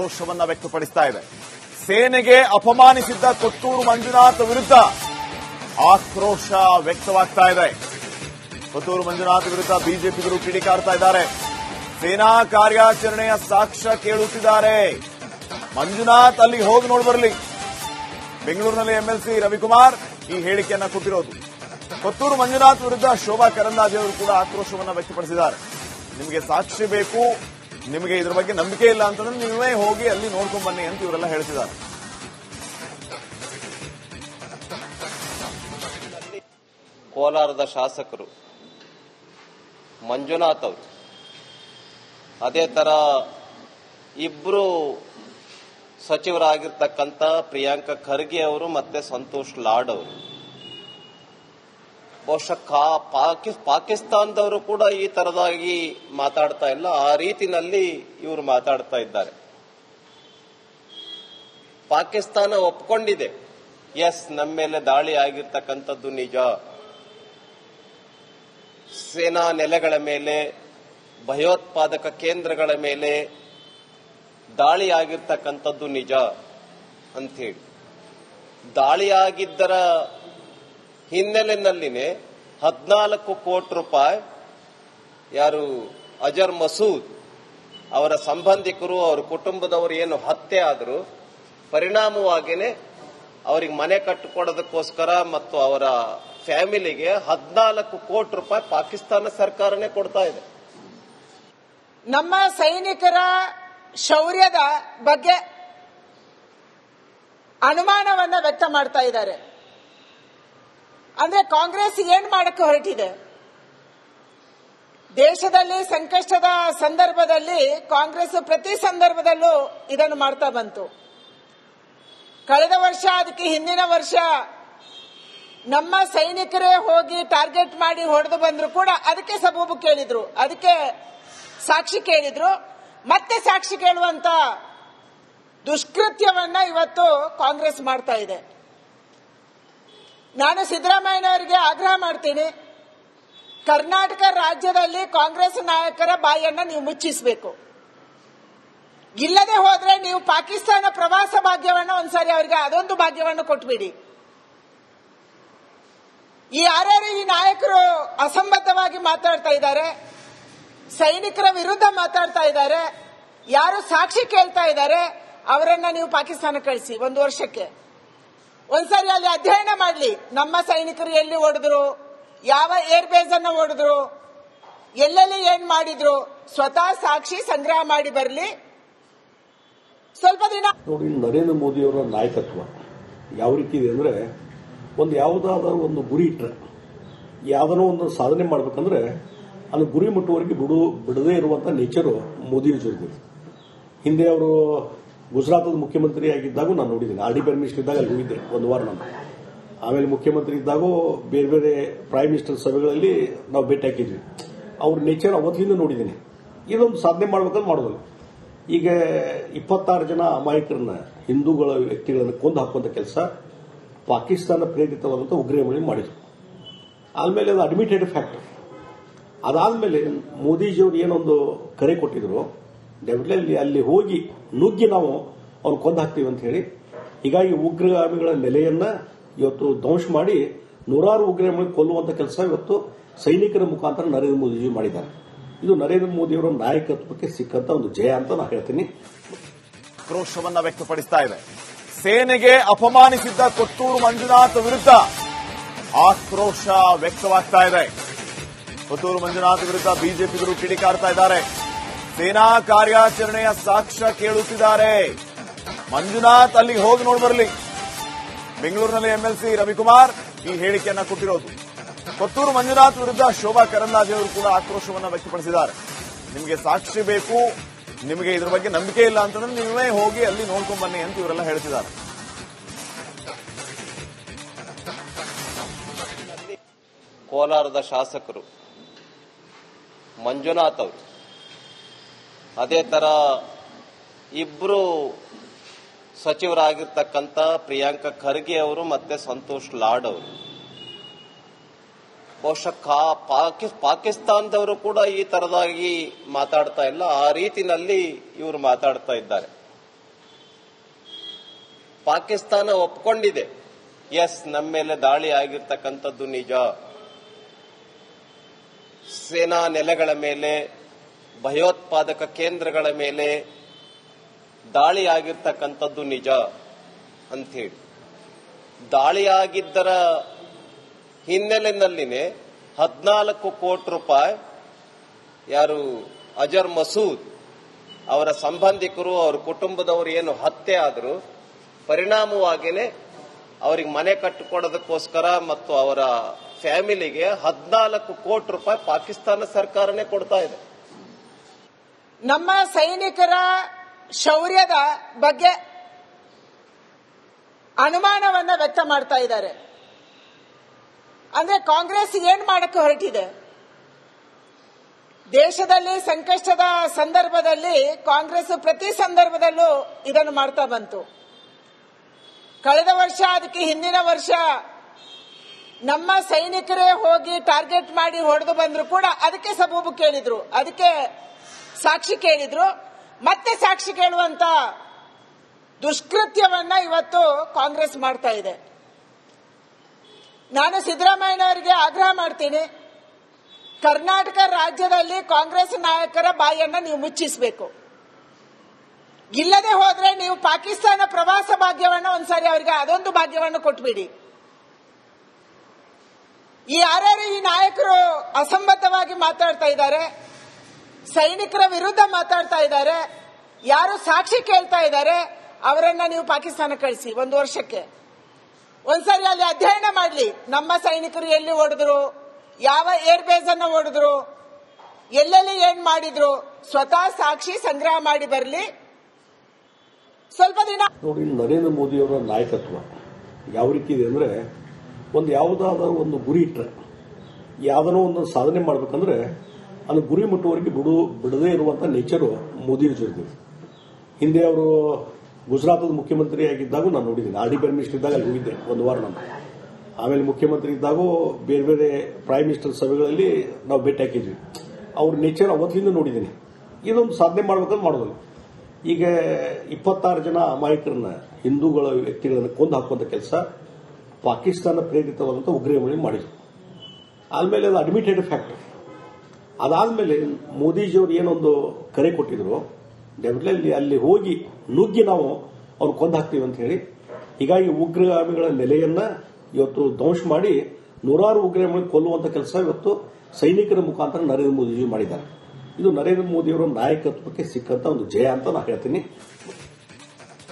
ಆಕ್ರೋಶವನ್ನ ವ್ಯಕ್ತಪಡಿಸ್ತಾ ಇದೆ. ಸೇನೆಗೆ ಅಪಮಾನಿಸಿದ್ದ ಕೊತ್ತೂರು ಮಂಜುನಾಥ್ ವಿರುದ್ಧ ಆಕ್ರೋಶ ವ್ಯಕ್ತವಾಗ್ತಾ ಇದೆ. ಕೊತ್ತೂರು ಮಂಜುನಾಥ್ ವಿರುದ್ಧ ಬಿಜೆಪಿಗರು ಕಿಡಿಕಾರ್ತಾ ಇದ್ದಾರೆ. ಸೇನಾ ಕಾರ್ಯಾಚರಣೆಯ ಸಾಕ್ಷ್ಯ ಕೇಳುತ್ತಿದ್ದಾರೆ. ಮಂಜುನಾಥ್ ಅಲ್ಲಿಗೆ ಹೋಗಿ ನೋಡ್ಬರ್ಲಿ. ಬೆಂಗಳೂರಿನಲ್ಲಿ ಎಂಎಲ್ಸಿ ರವಿಕುಮಾರ್ ಈ ಹೇಳಿಕೆಯನ್ನ ಕೊಟ್ಟಿರೋದು. ಕೊತ್ತೂರು ಮಂಜುನಾಥ್ ವಿರುದ್ಧ ಶೋಭಾ ಕರಂದ್ಲಾಜೆ ಅವರು ಕೂಡ ಆಕ್ರೋಶವನ್ನ ವ್ಯಕ್ತಪಡಿಸಿದ್ದಾರೆ. ನಿಮಗೆ ಸಾಕ್ಷಿ ಬೇಕು, ನಿಮಗೆ ಇದರ ಬಗ್ಗೆ ನಂಬಿಕೆ ಇಲ್ಲ ಅಂತಂದ್ರೆ ನೀವೇ ಹೋಗಿ ಅಲ್ಲಿ ನೋಡ್ಕೊಂಡ್ ಬನ್ನಿ ಅಂತ ಇವರೆಲ್ಲ ಹೇಳ್ತಿದ್ದಾರೆ. ಕೋಲಾರದ ಶಾಸಕರು ಮಂಜುನಾಥ್ ಅವರು, ಅದೇ ತರ ಇಬ್ರು ಸಚಿವರಾಗಿರ್ತಕ್ಕಂಥ ಪ್ರಿಯಾಂಕ ಖರ್ಗೆ ಅವರು ಮತ್ತೆ ಸಂತೋಷ್ ಲಾಡ್ ಅವರು, ಬಹುಶಃ ಪಾಕಿಸ್ತಾನದವರು ಕೂಡ ಈ ತರದಾಗಿ ಮಾತಾಡ್ತಾ ಇಲ್ಲ, ಆ ರೀತಿನಲ್ಲಿ ಇವರು ಮಾತಾಡ್ತಾ ಇದ್ದಾರೆ. ಪಾಕಿಸ್ತಾನ ಒಪ್ಕೊಂಡಿದೆ, ಎಸ್ ನಮ್ಮ ಮೇಲೆ ದಾಳಿ ಆಗಿರ್ತಕ್ಕಂಥದ್ದು ನಿಜ, ಸೇನಾ ನೆಲೆಗಳ ಮೇಲೆ, ಭಯೋತ್ಪಾದಕ ಕೇಂದ್ರಗಳ ಮೇಲೆ ದಾಳಿ ಆಗಿರ್ತಕ್ಕಂಥದ್ದು ನಿಜ ಅಂಥೇಳಿ. ದಾಳಿಯಾಗಿದ್ದರ ಹಿನ್ನೆಲೆಯಲ್ಲಿನೇ 14 ಕೋಟಿ ರೂಪಾಯಿ ಯಾರು ಅಜರ್ ಮಸೂದ್ ಅವರ ಸಂಬಂಧಿಕರು, ಅವರ ಕುಟುಂಬದವರು ಏನು ಹತ್ಯೆ ಆದರೂ ಪರಿಣಾಮವಾಗಿಯೇ ಅವರಿಗೆ ಮನೆ ಕಟ್ಟಿಕೊಡೋದಕ್ಕೋಸ್ಕರ ಮತ್ತು ಅವರ ಫ್ಯಾಮಿಲಿಗೆ 14 ಕೋಟಿ ರೂಪಾಯಿ ಪಾಕಿಸ್ತಾನ ಸರ್ಕಾರನೇ ಕೊಡ್ತಾ ಇದೆ. ನಮ್ಮ ಸೈನಿಕರ ಶೌರ್ಯದ ಬಗ್ಗೆ ಅನುಮಾನವನ್ನ ವ್ಯಕ್ತ ಮಾಡ್ತಾ ಇದ್ದಾರೆ. ಅಂದ್ರೆ ಕಾಂಗ್ರೆಸ್ ಏನ್ ಮಾಡಕ್ಕೆ ಹೊರಟಿದೆ? ದೇಶದಲ್ಲಿ ಸಂಕಷ್ಟದ ಸಂದರ್ಭದಲ್ಲಿ ಕಾಂಗ್ರೆಸ್ ಪ್ರತಿ ಸಂದರ್ಭದಲ್ಲೂ ಇದನ್ನು ಮಾಡ್ತಾ ಬಂತು. ಕಳೆದ ವರ್ಷ, ಅದಕ್ಕೆ ಹಿಂದಿನ ವರ್ಷ ನಮ್ಮ ಸೈನಿಕರೇ ಹೋಗಿ ಟಾರ್ಗೆಟ್ ಮಾಡಿ ಹೊಡೆದು ಬಂದ್ರು ಕೂಡ ಅದಕ್ಕೆ ಸಬೂಬು ಕೇಳಿದ್ರು, ಅದಕ್ಕೆ ಸಾಕ್ಷಿ ಕೇಳಿದ್ರು. ಮತ್ತೆ ಸಾಕ್ಷಿ ಕೇಳುವಂತ ದುಷ್ಕೃತ್ಯವನ್ನ ಇವತ್ತು ಕಾಂಗ್ರೆಸ್ ಮಾಡ್ತಾ ಇದೆ. ನಾನು ಸಿದ್ದರಾಮಯ್ಯನವರಿಗೆ ಆಗ್ರಹ ಮಾಡ್ತೀನಿ, ಕರ್ನಾಟಕ ರಾಜ್ಯದಲ್ಲಿ ಕಾಂಗ್ರೆಸ್ ನಾಯಕರ ಬಾಯನ್ನ ನೀವು ಮುಚ್ಚಿಸಬೇಕು. ಇಲ್ಲದೆ ಹೋದ್ರೆ ನೀವು ಪಾಕಿಸ್ತಾನ ಪ್ರವಾಸ ಭಾಗ್ಯವನ್ನ ಒಂದ್ಸಾರಿ ಅವರಿಗೆ ಅದೊಂದು ಭಾಗ್ಯವನ್ನು ಕೊಟ್ಬಿಡಿ. ಯಾರ್ಯಾರು ಈ ನಾಯಕರು ಅಸಂಬದ್ಧವಾಗಿ ಮಾತಾಡ್ತಾ ಇದ್ದಾರೆ, ಸೈನಿಕರ ವಿರುದ್ಧ ಮಾತಾಡ್ತಾ ಇದ್ದಾರೆ, ಯಾರು ಸಾಕ್ಷಿ ಕೇಳ್ತಾ ಇದ್ದಾರೆ, ಅವರನ್ನ ನೀವು ಪಾಕಿಸ್ತಾನ ಕಳಿಸಿ 1 ವರ್ಷಕ್ಕೆ. ಒಂದ್ಸರಿ ಅಲ್ಲಿ ಅಧ್ಯಯನ ಮಾಡಲಿ, ನಮ್ಮ ಸೈನಿಕರು ಎಲ್ಲಿ ಹೊಡೆದ್ರು, ಯಾವ ಏರ್ ಬೇಸ್ ಅನ್ನ ಹೊಡೆದ್ರು, ಎಲ್ಲೆಲ್ಲಿ ಏನ್ ಮಾಡಿದ್ರು, ಸ್ವತಃ ಸಾಕ್ಷಿ ಸಂಗ್ರಹ ಮಾಡಿ ಬರಲಿ. ಸ್ವಲ್ಪ ದಿನ ನೋಡಿ, ನರೇಂದ್ರ ಮೋದಿ ಅವರ ನಾಯಕತ್ವ ಯಾವ ರೀತಿ ಇದೆ ಅಂದ್ರೆ, ಯಾವುದಾದ ಒಂದು ಗುರಿ ಇಟ್ಟರೆ, ಯಾವ್ದನೋ ಒಂದು ಸಾಧನೆ ಮಾಡ್ಬೇಕಂದ್ರೆ ಅಲ್ಲಿ ಗುರಿ ಮುಟ್ಟುವವರೆಗೆ ಬಿಡದೇ ಇರುವಂತ ನೇಚರು ಮೋದಿ ಜೊತೆ. ಹಿಂದೆ ಅವರು ಗುಜರಾತದ ಮುಖ್ಯಮಂತ್ರಿ ಆಗಿದ್ದಾಗ ನಾನು ನೋಡಿದ್ದೀನಿ, ಆರ್ ಡಿ ಮಿನಿಸ್ಟರ್ ಇದ್ದಾಗ ಅಲ್ಲಿ ಹೋಗಿದ್ದೆ 1 ವಾರ ನಾನು. ಆಮೇಲೆ ಮುಖ್ಯಮಂತ್ರಿ ಇದ್ದಾಗೂ ಬೇರೆ ಬೇರೆ ಪ್ರೈಮ್ ಮಿನಿಸ್ಟರ್ ಸಭೆಗಳಲ್ಲಿ ನಾವು ಭೇಟಿ ಹಾಕಿದ್ವಿ. ಅವ್ರ ನೇಚರ್ ಅವತ್ತಿಂದ ನೋಡಿದ್ದೀನಿ. ಇದೊಂದು ಸಾಧನೆ ಮಾಡ್ಬೇಕಂತ ಮಾಡೋದಿಲ್ಲ. ಈಗ 26 ಜನ ಅಮಾಯಕರನ್ನ, ಹಿಂದೂಗಳ ವ್ಯಕ್ತಿಗಳನ್ನು ಕೊಂದು ಹಾಕುವಂತ ಕೆಲಸ ಪಾಕಿಸ್ತಾನ ಪ್ರೇರಿತವಾದಂಥ ಉಗ್ರಗಾಮಿಗಳು ಮಾಡಿದ್ರು. ಆದ್ಮೇಲೆ ಅದು ಅಡ್ಮಿಟೆಡ್ ಫ್ಯಾಕ್ಟ್. ಅದಾದ್ಮೇಲೆ ಮೋದಿಜಿಯವರು ಏನೊಂದು ಕರೆ ಕೊಟ್ಟಿದ್ರು, ಡೆಫಿನೆಟ್ಲಿ ಅಲ್ಲಿ ಹೋಗಿ ನುಗ್ಗಿ ನಾವು ಅವ್ನು ಕೊಂದು ಹಾಕ್ತೀವಿ ಅಂತ ಹೇಳಿ. ಹೀಗಾಗಿ ಉಗ್ರಗಾಮಿಗಳ ನೆಲೆಯನ್ನ ಇವತ್ತು ಧ್ವಂಸ ಮಾಡಿ ನೂರಾರು ಉಗ್ರಗಾಮಿಗಳು ಕೊಲ್ಲುವಂತ ಕೆಲಸ ಇವತ್ತು ಸೈನಿಕರ ಮುಖಾಂತರ ನರೇಂದ್ರ ಮೋದಿಜಿ ಮಾಡಿದ್ದಾರೆ. ಇದು ನರೇಂದ್ರ ಮೋದಿಯವರ ನಾಯಕತ್ವಕ್ಕೆ ಸಿಕ್ಕಂತ ಒಂದು ಜಯ ಅಂತ ನಾನು ಹೇಳ್ತೀನಿ. ಆಕ್ರೋಶವನ್ನ ವ್ಯಕ್ತಪಡಿಸ್ತಾ ಇದೆ. ಸೇನೆಗೆ ಅಪಮಾನಿಸಿದ್ದ ಕೊತ್ತೂರು ಮಂಜುನಾಥ್ ವಿರುದ್ಧ ಆಕ್ರೋಶ ವ್ಯಕ್ತವಾಗ್ತಾ ಇದೆ. ಕೊತ್ತೂರು ಮಂಜುನಾಥ್ ವಿರುದ್ಧ ಬಿಜೆಪಿಗರು ಕಿಡಿಕಾರ್ತಾ ಇದ್ದಾರೆ. ಸೇನಾ ಕಾರ್ಯಾಚರಣೆಯ ಸಾಕ್ಷ್ಯ ಕೇಳುತ್ತಿದ್ದಾರೆ. ಮಂಜುನಾಥ್ ಅಲ್ಲಿಗೆ ಹೋಗಿ ನೋಡ್ಬರ್ಲಿ. ಬೆಂಗಳೂರಿನಲ್ಲಿ ಎಂಎಲ್ಸಿ ರವಿಕುಮಾರ್ ಈ ಹೇಳಿಕೆಯನ್ನ ಕೊಟ್ಟಿರೋದು. ಕೊತ್ತೂರು ಮಂಜುನಾಥ್ ವಿರುದ್ಧ ಶೋಭಾ ಕರಂದ್ಲಾಜೆ ಅವರು ಕೂಡ ಆಕ್ರೋಶವನ್ನ ವ್ಯಕ್ತಪಡಿಸಿದ್ದಾರೆ. ನಿಮಗೆ ಸಾಕ್ಷಿ ಬೇಕು, ನಿಮಗೆ ಇದರ ಬಗ್ಗೆ ನಂಬಿಕೆ ಇಲ್ಲ ಅಂತಂದ್ರೆ ನೀವೇ ಹೋಗಿ ಅಲ್ಲಿ ನೋಡ್ಕೊಂಡ್ ಬನ್ನಿ ಅಂತ ಇವರೆಲ್ಲ ಹೇಳ್ತಿದ್ದಾರೆ. ಕೋಲಾರದ ಶಾಸಕರು ಮಂಜುನಾಥ್ ಅವರು, ಅದೇ ತರ ಇಬ್ರು ಸಚಿವರಾಗಿರ್ತಕ್ಕಂಥ ಪ್ರಿಯಾಂಕ ಖರ್ಗೆ ಅವರು ಮತ್ತೆ ಸಂತೋಷ್ ಲಾಡ್ ಅವರು, ಬಹುಶಃ ಪಾಕಿಸ್ತಾನದವರು ಕೂಡ ಈ ತರದಾಗಿ ಮಾತಾಡ್ತಾ ಇಲ್ಲ, ಆ ರೀತಿನಲ್ಲಿ ಇವರು ಮಾತಾಡ್ತಾ ಇದ್ದಾರೆ. ಪಾಕಿಸ್ತಾನ ಒಪ್ಕೊಂಡಿದೆ, ಎಸ್ ನಮ್ಮ ಮೇಲೆ ದಾಳಿ ಆಗಿರ್ತಕ್ಕಂಥದ್ದು ನಿಜ, ಸೇನಾ ನೆಲೆಗಳ ಮೇಲೆ, ಭಯೋತ್ಪಾದಕ ಕೇಂದ್ರಗಳ ಮೇಲೆ ದಾಳಿ ಆಗಿರ್ತಕ್ಕಂಥದ್ದು ನಿಜ ಅಂಥೇಳಿ. ದಾಳಿಯಾಗಿದ್ದರ ಹಿನ್ನೆಲೆಯಲ್ಲಿನೇ 14 ಕೋಟಿ ರೂಪಾಯಿ ಯಾರು ಅಜರ್ ಮಸೂದ್ ಅವರ ಸಂಬಂಧಿಕರು, ಅವರ ಕುಟುಂಬದವರು ಏನು ಹತ್ಯೆ ಆದರೂ ಪರಿಣಾಮವಾಗಿನೇ ಅವರಿಗೆ ಮನೆ ಕಟ್ಟಿಕೊಡೋದಕ್ಕೋಸ್ಕರ ಮತ್ತು ಅವರ ಫ್ಯಾಮಿಲಿಗೆ 14 ಕೋಟಿ ರೂಪಾಯಿ ಪಾಕಿಸ್ತಾನ ಸರ್ಕಾರನೇ ಕೊಡ್ತಾ ಇದೆ. ನಮ್ಮ ಸೈನಿಕರ ಶೌರ್ಯದ ಬಗ್ಗೆ ಅನುಮಾನವನ್ನ ವ್ಯಕ್ತ ಮಾಡ್ತಾ ಇದ್ದಾರೆ. ಅಂದ್ರೆ ಕಾಂಗ್ರೆಸ್ ಏನ್ ಮಾಡಕ್ಕೆ ಹೊರಟಿದೆ? ದೇಶದಲ್ಲಿ ಸಂಕಷ್ಟದ ಸಂದರ್ಭದಲ್ಲಿ ಕಾಂಗ್ರೆಸ್ ಪ್ರತಿ ಸಂದರ್ಭದಲ್ಲೂ ಇದನ್ನು ಮಾಡ್ತಾ ಬಂತು. ಕಳೆದ ವರ್ಷ, ಅದಕ್ಕೆ ಹಿಂದಿನ ವರ್ಷ ನಮ್ಮ ಸೈನಿಕರೇ ಹೋಗಿ ಟಾರ್ಗೆಟ್ ಮಾಡಿ ಹೊಡೆದು ಬಂದ್ರು ಕೂಡ ಅದಕ್ಕೆ ಸಬೂಬು ಕೇಳಿದ್ರು, ಅದಕ್ಕೆ ಸಾಕ್ಷಿ ಕೇಳಿದ್ರು. ಮತ್ತೆ ಸಾಕ್ಷಿ ಕೇಳುವಂತ ದುಷ್ಕೃತ್ಯವನ್ನ ಇವತ್ತು ಕಾಂಗ್ರೆಸ್ ಮಾಡ್ತಾ ಇದೆ. ನಾನು ಸಿದ್ದರಾಮಯ್ಯನವರಿಗೆ ಆಗ್ರಹ ಮಾಡ್ತೀನಿ, ಕರ್ನಾಟಕ ರಾಜ್ಯದಲ್ಲಿ ಕಾಂಗ್ರೆಸ್ ನಾಯಕರ ಬಾಯನ್ನು ನೀವು ಮುಚ್ಚಿಸಬೇಕು. ಇಲ್ಲದೆ ಹೋದ್ರೆ ನೀವು ಪಾಕಿಸ್ತಾನ ಪ್ರವಾಸ ಭಾಗ್ಯವನ್ನು ಒಂದ್ಸಾರಿ ಅವರಿಗೆ ಅದೊಂದು ಭಾಗ್ಯವನ್ನು ಕೊಟ್ಬಿಡಿ. ಯಾರ್ಯಾರು ಈ ನಾಯಕರು ಅಸಂಬದ್ಧವಾಗಿ ಮಾತಾಡ್ತಾ ಇದ್ದಾರೆ, ಸೈನಿಕರ ವಿರುದ್ಧ ಮಾತಾಡ್ತಾ ಇದ್ದಾರೆ, ಯಾರು ಸಾಕ್ಷಿ ಕೇಳ್ತಾ ಇದ್ದಾರೆ, ಅವರನ್ನ ನೀವು ಪಾಕಿಸ್ತಾನ ಕಳಿಸಿ. 1 ವರ್ಷಕ್ಕೆ ಒಂದ್ಸರಿ ಅಲ್ಲಿ ಅಧ್ಯಯನ ಮಾಡಲಿ, ನಮ್ಮ ಸೈನಿಕರು ಎಲ್ಲಿ ಹೊಡೆದ್ರು, ಯಾವ ಏರ್ ಬೇಸ್ ಅನ್ನ ಹೊಡೆದ್ರು, ಎಲ್ಲೆಲ್ಲಿ ಏನ್ ಮಾಡಿದ್ರು, ಸ್ವತಃ ಸಾಕ್ಷಿ ಸಂಗ್ರಹ ಮಾಡಿ ಬರಲಿ. ಸ್ವಲ್ಪ ದಿನ ನೋಡಿ, ನರೇಂದ್ರ ಮೋದಿಯವರ ನಾಯಕತ್ವ ಯಾವ ರೀತಿ ಇದೆ ಅಂದ್ರೆ, ಯಾವುದಾದ್ರೂ ಒಂದು ಗುರಿ ಇಟ್ಟರೆ, ಯಾವ್ದನೋ ಒಂದು ಸಾಧನೆ ಮಾಡ್ಬೇಕಂದ್ರೆ ಅದು ಗುರಿ ಮುಟ್ಟುವವರೆಗೆ ಬಿಡದೇ ಇರುವಂತ ನೇಚರು ಮೋದಿ ಜೊತೆ. ಹಿಂದೆ ಅವರು ಗುಜರಾತದ ಮುಖ್ಯಮಂತ್ರಿ ಆಗಿದ್ದಾಗ ನಾನು ನೋಡಿದ್ದೀನಿ, RD ಪ್ರೈಮ್ ಮಿನಿಸ್ಟರ್ ಇದ್ದಾಗ ಅಲ್ಲಿ ಹೋಗಿದ್ದೆ 1 ವಾರ ನಾನು. ಆಮೇಲೆ ಮುಖ್ಯಮಂತ್ರಿ ಇದ್ದಾಗೂ ಬೇರೆ ಬೇರೆ ಪ್ರೈಮ್ ಮಿನಿಸ್ಟರ್ ಸಭೆಗಳಲ್ಲಿ ನಾವು ಭೇಟಿ ಹಾಕಿದ್ವಿ. ಅವ್ರ ನೇಚರ್ ಅವತ್ತಿಂದ ನೋಡಿದ್ದೀನಿ. ಇದೊಂದು ಸಾಧನೆ ಮಾಡ್ಬೇಕಂತ ಮಾಡೋದಿಲ್ಲ. ಈಗ 26 ಜನ ಅಮಾಯಕರನ್ನ, ಹಿಂದೂಗಳ ವ್ಯಕ್ತಿಗಳನ್ನು ಕೊಂದು ಹಾಕುವಂತ ಕೆಲಸ ಪಾಕಿಸ್ತಾನ ಪ್ರೇರಿತವಾದಂಥ ಉಗ್ರಗಾಮಿಗಳು ಮಾಡಿದ್ರು. ಆದ್ಮೇಲೆ ಅದು ಅಡ್ಮಿಟೆಡ್ ಫ್ಯಾಕ್ಟ್. ಅದಾದ್ಮೇಲೆ ಮೋದಿಜಿಯವರು ಏನೊಂದು ಕರೆ ಕೊಟ್ಟಿದ್ರು, ಡೆಫಿನೆಟ್ಲಿ ಅಲ್ಲಿ ಹೋಗಿ ನುಗ್ಗಿ ನಾವು ಅವ್ರು ಕೊಂದು ಹಾಕ್ತೀವಿ ಅಂತ ಹೇಳಿ. ಹೀಗಾಗಿ ಉಗ್ರಗಾಮಿಗಳ ನೆಲೆಯನ್ನ ಇವತ್ತು ಧ್ವಂಸ ಮಾಡಿ 100 ಉಗ್ರಗಾಮಿಗಳು ಕೊಲ್ಲುವಂತ ಕೆಲಸ ಇವತ್ತು ಸೈನಿಕರ ಮುಖಾಂತರ ನರೇಂದ್ರ ಮೋದಿಜಿ ಮಾಡಿದ್ದಾರೆ. ಇದು ನರೇಂದ್ರ ಮೋದಿಯವರ ನಾಯಕತ್ವಕ್ಕೆ ಸಿಕ್ಕಂತ ಒಂದು ಜಯ ಅಂತ ನಾನು ಹೇಳ್ತೀನಿ.